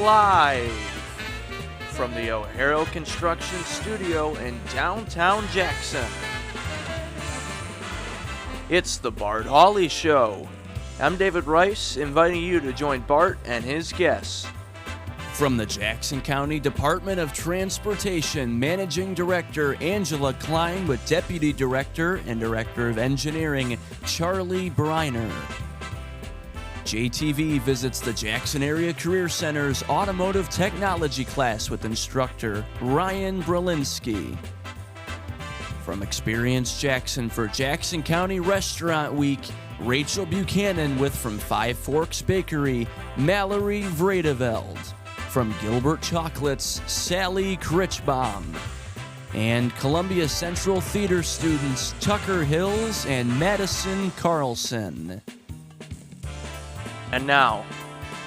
live from the O'Hara Construction Studio in downtown Jackson. It's the Bart Hawley Show. I'm David Rice, inviting you to join Bart and his guests. From the Jackson County Department of Transportation, Managing Director Angela Klein with Deputy Director and Director of Engineering Charlie Briner. JTV visits the Jackson Area Career Center's Automotive Technology class with instructor Ryan Bralinsky. From Experience Jackson for Jackson County Restaurant Week, Rachel Buchanan with From Five Forks Bakery, Mallory Vredeveld. From Gilbert Chocolates, Sally Critchbaum. And Columbia Central Theater students Tucker Hills and Madison Carlson. And now,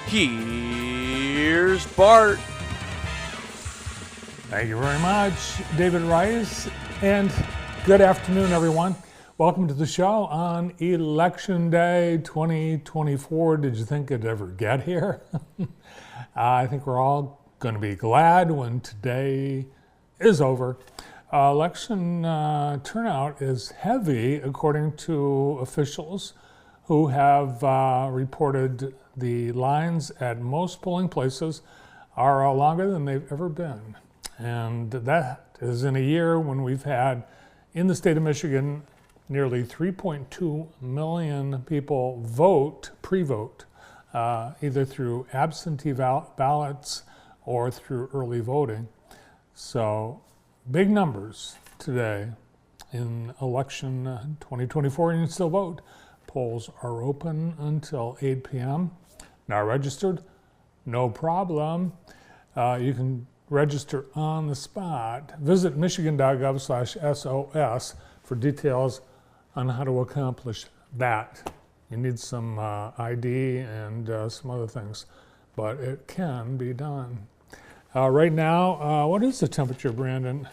here's Bart. Thank you very much, David Rice, and good afternoon, everyone. Welcome to the show on Election Day 2024. Did you think it'd ever get here? I think we're all going to be glad when today is over. Election turnout is heavy, according to officials who have reported the lines at most polling places are longer than they've ever been. And that is in a year when we've had, in the state of Michigan, nearly 3.2 million people vote, pre-vote, either through absentee ballots or through early voting. So big numbers today in election 2024, and you can still vote. Polls are open until 8 p.m. Now registered, no problem. You can register on the spot. Visit michigan.gov/SOS for details on how to accomplish that. You need some ID and some other things, but it can be done. Right now, what is the temperature, Brandon?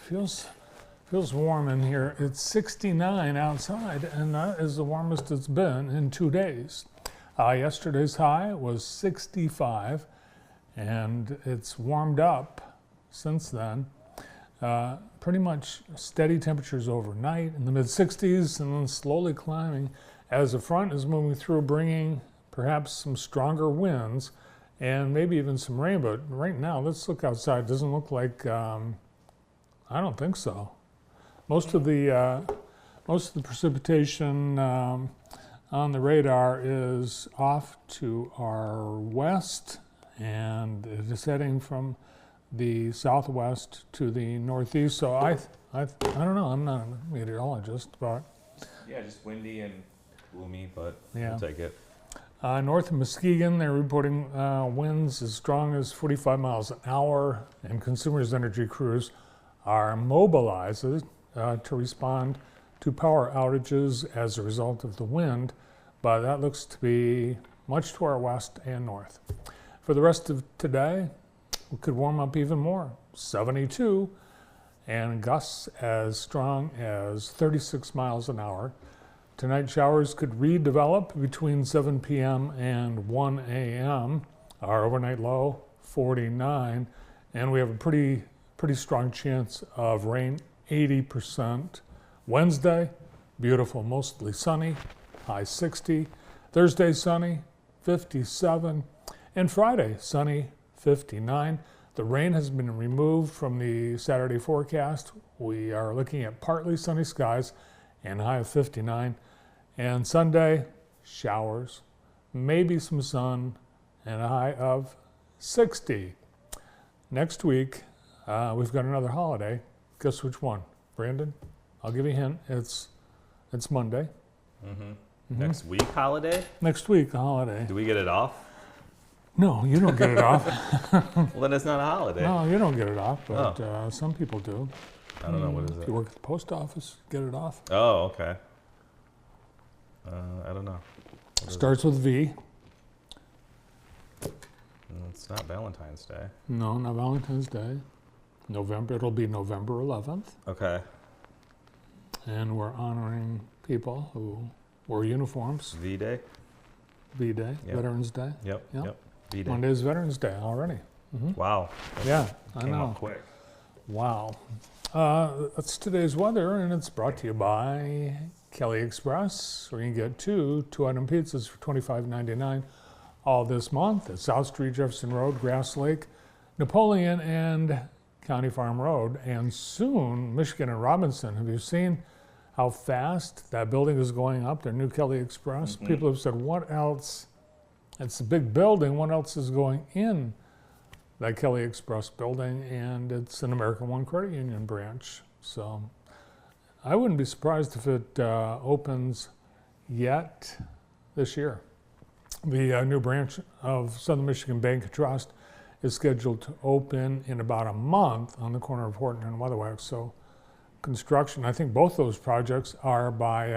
Feels warm in here. It's 69 outside, and that is the warmest it's been in 2 days. Yesterday's high was 65, and it's warmed up since then. Pretty much steady temperatures overnight in the mid-60s, and then slowly climbing as the front is moving through, bringing perhaps some stronger winds and maybe even some rain. But right now, let's look outside. It doesn't look like, I don't think so. Most of the precipitation on the radar is off to our west, and it is heading from the southwest to the northeast. So I don't know. I'm not a meteorologist, but yeah, just windy and gloomy, but yeah. I'll take it. North of Muskegon, they're reporting winds as strong as 45 miles an hour, and Consumers Energy crews are mobilized to respond to power outages as a result of the wind, but that looks to be much to our west and north. For the rest of today, we could warm up even more, 72, and gusts as strong as 36 miles an hour. Tonight, showers could redevelop between 7 p.m. and 1 a.m. Our overnight low, 49, and we have a pretty strong chance of rain, 80%. Wednesday, beautiful, mostly sunny, high 60. Thursday, sunny, 57. And Friday, sunny, 59. The rain has been removed from the Saturday forecast. We are looking at partly sunny skies and high of 59. And Sunday, showers, maybe some sun, and a high of 60. Next week, we've got another holiday. Guess which one? Brandon? I'll give you a hint. It's Monday. Mm-hmm. Next week holiday? Next week, a holiday. Do we get it off? No, you don't get it off. Well, then it's not a holiday. No, you don't get it off, but some people do. I don't know, what is it? If you work at the post office, get it off. Oh, okay. I don't know. Starts with V. It's not Valentine's Day. No, not Valentine's Day. It'll be November 11th. Okay. And we're honoring people who wore uniforms. V-Day? V-Day, Yep. Veterans Day. Yep. V-Day. Monday's Veterans Day already. Wow. Yeah, I Came know. up quick. Wow. That's today's weather, and it's brought to you by Kelly Express, where you can get two-item pizzas for $25.99 all this month at South Street, Jefferson Road, Grass Lake, Napoleon, and County Farm Road. And soon, Michigan and Robinson. Have you seen how fast that building is going up, their new Kelly Express? People have said, what else? It's a big building. What else is going in that Kelly Express building? And it's an American One Credit Union branch. So I wouldn't be surprised if it opens yet this year. The new branch of Southern Michigan Bank and Trust is scheduled to open in about a month on the corner of Horton and Weatherwax. So construction, I think both those projects are by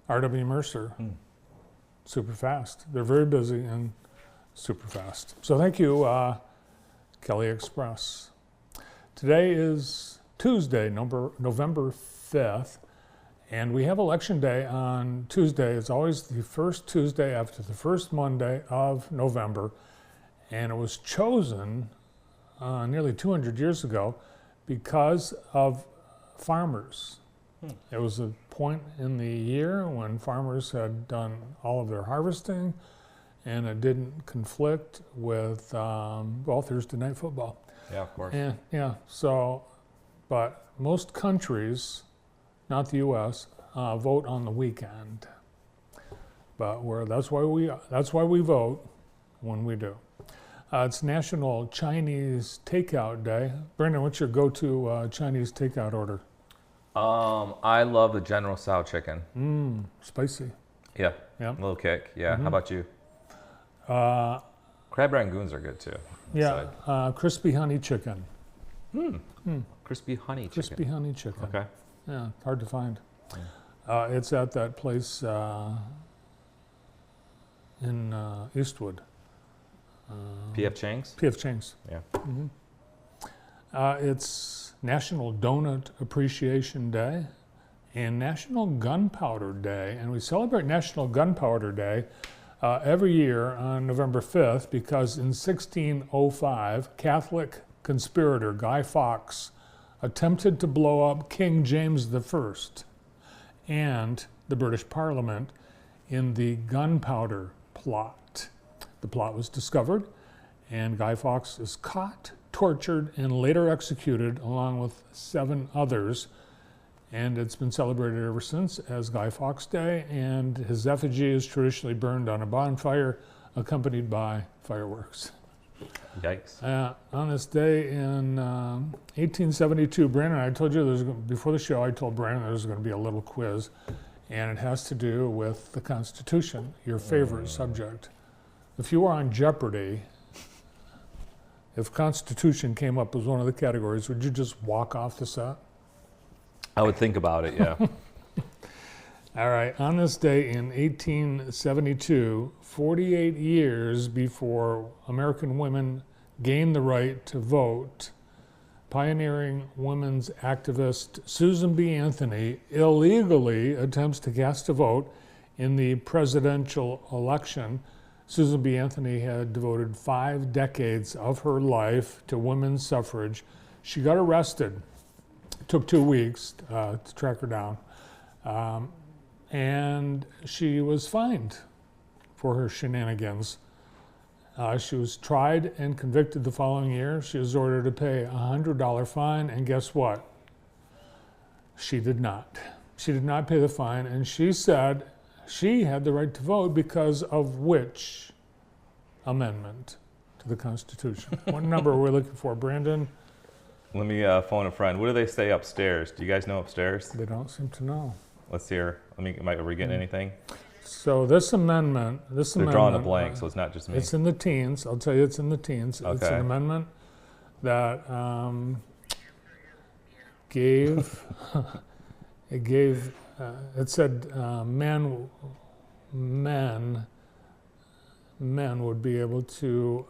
R.W. Mercer. Super fast. They're very busy and super fast. So thank you, Kelly Express. Today is Tuesday, November 5th, and we have Election Day on Tuesday. It's always the first Tuesday after the first Monday of November, and it was chosen nearly 200 years ago because of farmers. It was a point in the year when farmers had done all of their harvesting, and it didn't conflict with, Thursday night football. Yeah, of course. And, but most countries, not the U.S., vote on the weekend. But that's why we vote when we do. It's National Chinese Takeout Day. Brandon, what's your go-to Chinese takeout order? I love the General Tso chicken. Spicy. Yeah. Yeah. A little kick. Yeah. How about you? Crab rangoons are good too. Yeah. Crispy honey chicken. Crispy honey chicken. Crispy honey chicken. Okay. Yeah, hard to find. It's at that place in Eastwood. P.F. Chang's? P.F. Chang's. Yeah. It's National Donut Appreciation Day and National Gunpowder Day. And we celebrate National Gunpowder Day every year on November 5th because in 1605, Catholic conspirator Guy Fawkes attempted to blow up King James I and the British Parliament in the gunpowder plot. The plot was discovered, and Guy Fawkes is caught, tortured, and later executed along with 7 others. And it's been celebrated ever since as Guy Fawkes Day, and his effigy is traditionally burned on a bonfire accompanied by fireworks. Yikes. On this day in 1872, Brandon, I told you, before the show, I told Brandon there was going to be a little quiz, and it has to do with the Constitution, your favorite subject. If you were on Jeopardy, if Constitution came up as one of the categories, would you just walk off the set? I would think about it, yeah. All right, on this day in 1872, 48 years before American women gained the right to vote, pioneering women's activist Susan B. Anthony illegally attempts to cast a vote in the presidential election. Susan B. Anthony had devoted 5 decades of her life to women's suffrage. She got arrested. It took 2 weeks to track her down. And she was fined for her shenanigans. She was tried and convicted the following year. She was ordered to pay a $100 fine, and guess what? She did not. She did not pay the fine, and she said she had the right to vote because of which amendment to the Constitution? What number are we looking for, Brandon? Let me phone a friend. What do they say upstairs? Do you guys know upstairs? They don't seem to know. Let's hear. Are we getting anything? So this amendment, They're drawing a blank, so it's not just me. It's in the teens. I'll tell you, it's in the teens. It's Okay. an amendment that it said men would be able to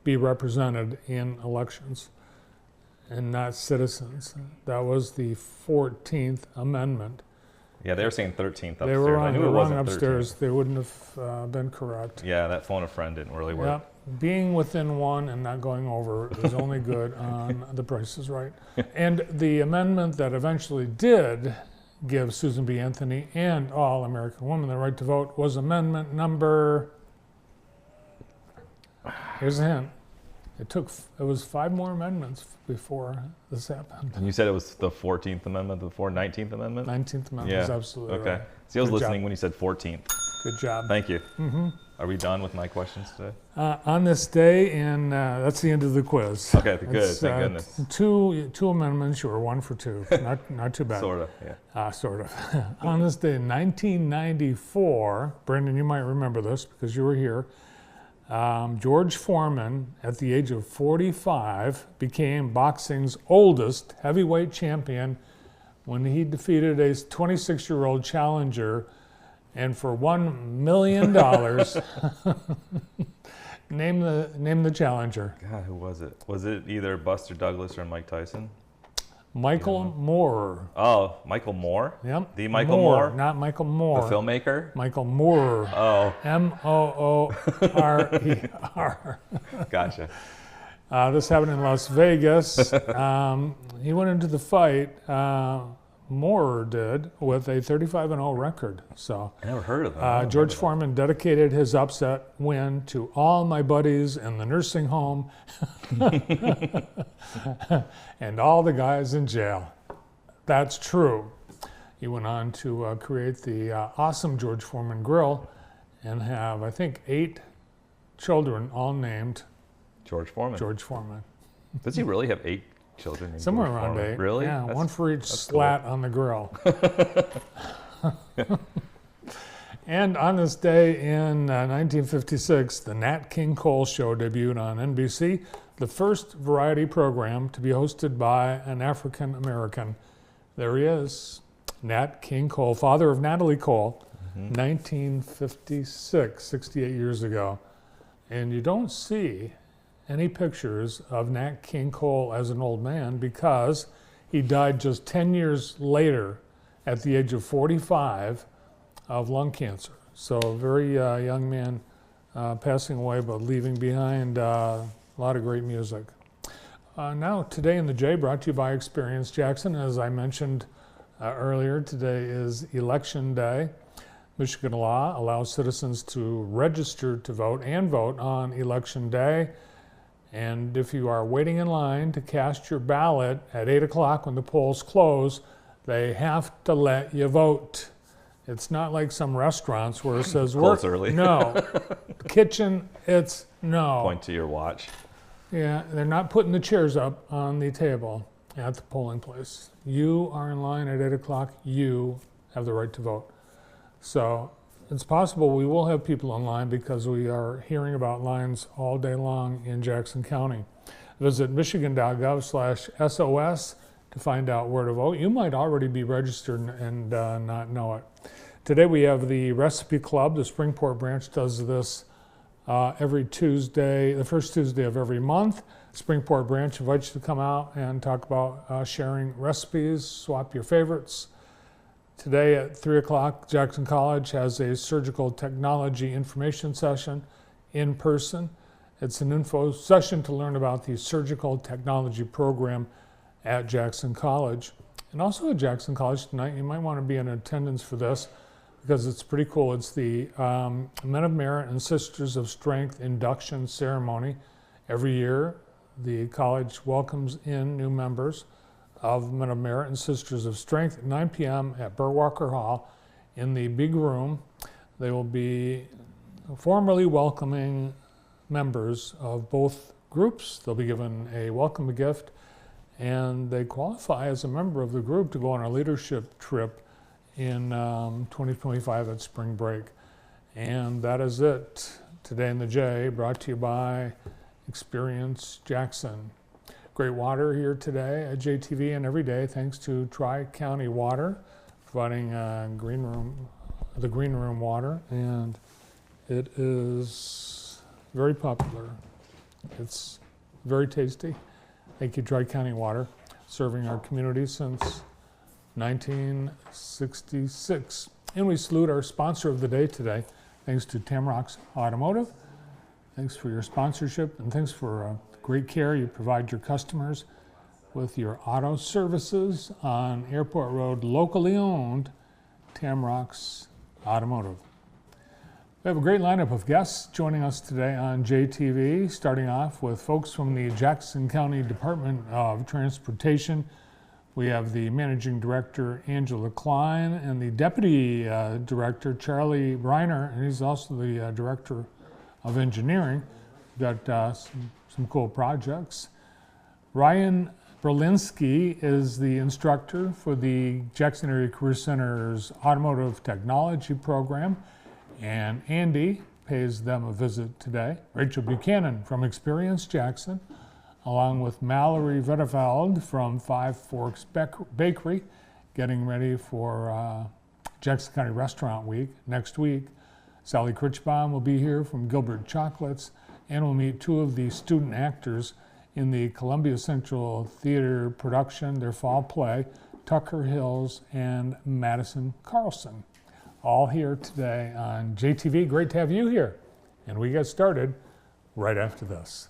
be represented in elections and not citizens. That was the 14th Amendment. Yeah, they were saying 13th upstairs. They were I wrong, knew they it were wrong wasn't upstairs. 13th. They wouldn't have been correct. Yeah, that phone a friend didn't really work. being within one and not going over is only good on The Price is Right. And the amendment that eventually did give Susan B. Anthony and all American women the right to vote was amendment number, here's a hint, it was 5 more amendments before this happened. And you said it was the 14th Amendment before 19th Amendment? 19th Amendment Yeah. is absolutely Okay. right. See, I was Good listening job. when you said 14th. Good job. Thank you. Are we done with my questions today? On this day, and that's the end of the quiz. Okay, good. It's, Thank goodness. Two amendments. You were 1 for 2. Not too bad. Sort of, yeah. Sort of. On this day, in 1994, Brendan, you might remember this because you were here. George Foreman, at the age of 45, became boxing's oldest heavyweight champion when he defeated a 26-year-old challenger. And for $1 million, name the challenger. God, who was it? Was it either Buster Douglas or Mike Tyson? Michael Moore. Oh, Michael Moore? Yep. The Michael Moore? Not Michael Moore. The filmmaker? Michael Moore. Oh, Moorer. gotcha. This happened in Las Vegas. He went into the fight, Moore did, with a 35-0 record. So I never heard of them. George Foreman dedicated his upset win to all my buddies in the nursing home and all the guys in jail. That's true. He went on to create the awesome George Foreman Grill and have, I think, 8 children, all named George Foreman. George Foreman. Does he really have 8 children? named Somewhere George around Foreman? 8. Really? Yeah, That's- one for each slat on the grill. And on this day in 1956, the Nat King Cole Show debuted on NBC, the first variety program to be hosted by an African American. There he is, Nat King Cole, father of Natalie Cole, 1956, 68 years ago. And you don't see any pictures of Nat King Cole as an old man because he died just 10 years later at the age of 45 of lung cancer. So a very young man passing away, but leaving behind a lot of great music. Now, Today in the J, brought to you by Experience Jackson. As I mentioned earlier, today is Election Day. Michigan law allows citizens to register to vote and vote on Election Day. And if you are waiting in line to cast your ballot at 8 o'clock when the polls close, they have to let you vote. It's not like some restaurants where it says, Close early. No. Kitchen, it's no. Point to your watch. Yeah, they're not putting the chairs up on the table at the polling place. You are in line at 8 o'clock. You have the right to vote. So it's possible we will have people in line because we are hearing about lines all day long in Jackson County. Visit michigan.gov/SOS to find out where to vote. You might already be registered and not know it. Today we have the Recipe Club. The Springport branch does this every Tuesday, the first Tuesday of every month. Springport branch invites you to come out and talk about sharing recipes, swap your favorites. Today at 3 o'clock, Jackson College has a surgical technology information session in person. It's an info session to learn about the surgical technology program at Jackson College. And also at Jackson College tonight, you might want to be in attendance for this because it's pretty cool. It's the Men of Merit and Sisters of Strength induction ceremony. Every year, the college welcomes in new members of Men of Merit and Sisters of Strength at 9 p.m. at Burt Walker Hall in the big room. They will be formally welcoming members of both groups. They'll be given a welcome gift, and they qualify as a member of the group to go on a leadership trip in 2025 at spring break. And that is it. Today in the J, brought to you by Experience Jackson. Great water here today at JTV and every day, thanks to Tri-County Water, providing the green room water, and it is very popular. It's very tasty. Thank you, Tri-County Water, serving our community since 1966. And we salute our sponsor of the day today, thanks to Tamrock's Automotive. Thanks for your sponsorship, and thanks for great care you provide your customers with your auto services on Airport Road, locally owned Tamrock's Automotive. We have a great lineup of guests joining us today on JTV, starting off with folks from the Jackson County Department of Transportation. We have the Managing Director, Angela Klein, and the Deputy Director, Charlie Reiner, and he's also the Director of Engineering. We've got some cool projects. Ryan Berlinski is the instructor for the Jackson Area Career Center's Automotive Technology Program, and Andy pays them a visit today. Rachel Buchanan from Experience Jackson, along with Mallory Vedefeld from Five Forks Bakery, getting ready for Jackson County Restaurant Week next week. Sally Critchbaum will be here from Gilbert Chocolates, and we'll meet two of the student actors in the Columbia Central Theater production, their fall play, Tucker Hills and Madison Carlson. All here today on JTV. Great to have you here. And we get started right after this.